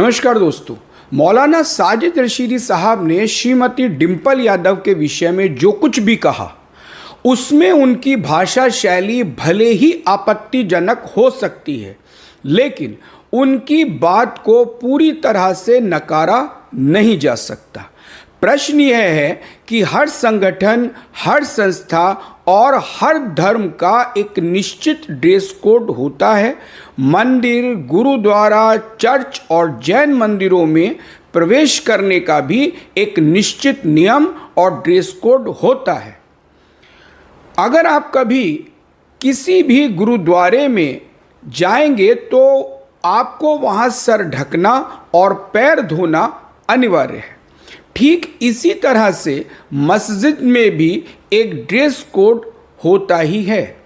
नमस्कार दोस्तों। मौलाना साजिद रशीदी साहब ने श्रीमती डिंपल यादव के विषय में जो कुछ भी कहा उसमें उनकी भाषा शैली भले ही आपत्तिजनक हो सकती है, लेकिन उनकी बात को पूरी तरह से नकारा नहीं जा सकता। प्रश्न यह है कि हर संगठन, हर संस्था और हर धर्म का एक निश्चित ड्रेस कोड होता है। मंदिर, गुरुद्वारा, चर्च और जैन मंदिरों में प्रवेश करने का भी एक निश्चित नियम और ड्रेस कोड होता है। अगर आप कभी किसी भी गुरुद्वारे में जाएंगे तो आपको वहाँ सर ढकना और पैर धोना अनिवार्य है। ठीक इसी तरह से मस्जिद में भी एक ड्रेस कोड होता ही है,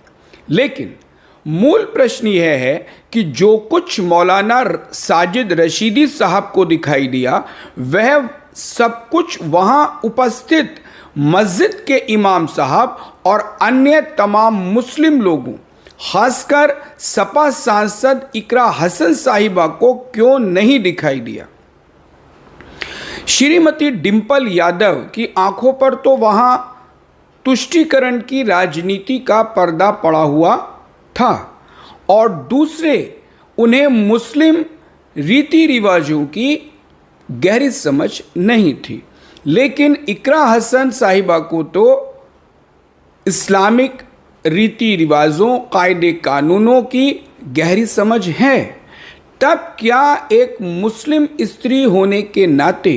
लेकिन मूल प्रश्न यह है कि जो कुछ मौलाना साजिद रशीदी साहब को दिखाई दिया वह सब कुछ वहाँ उपस्थित मस्जिद के इमाम साहब और अन्य तमाम मुस्लिम लोगों, खासकर सपा सांसद इकरा हसन साहिबा को क्यों नहीं दिखाई दिया। श्रीमती डिंपल यादव की आंखों पर तो वहाँ तुष्टीकरण की राजनीति का पर्दा पड़ा हुआ था और दूसरे उन्हें मुस्लिम रीति रिवाजों की गहरी समझ नहीं थी, लेकिन इकरा हसन साहिबा को तो इस्लामिक रीति रिवाजों, कायदे कानूनों की गहरी समझ है। तब क्या एक मुस्लिम स्त्री होने के नाते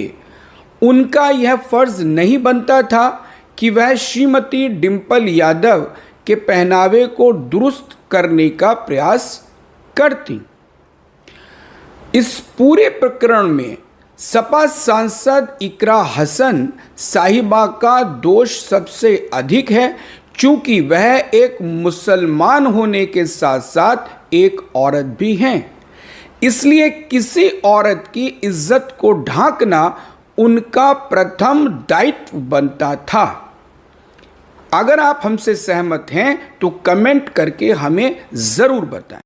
उनका यह फर्ज नहीं बनता था कि वह श्रीमती डिंपल यादव के पहनावे को दुरुस्त करने का प्रयास करती। इस पूरे प्रकरण में सपा सांसद इकरा हसन साहिबा का दोष सबसे अधिक है, चूंकि वह एक मुसलमान होने के साथ साथ एक औरत भी हैं। इसलिए किसी औरत की इज्जत को ढांकना उनका प्रथम दायित्व बनता था। अगर आप हमसे सहमत हैं तो कमेंट करके हमें ज़रूर बताएं।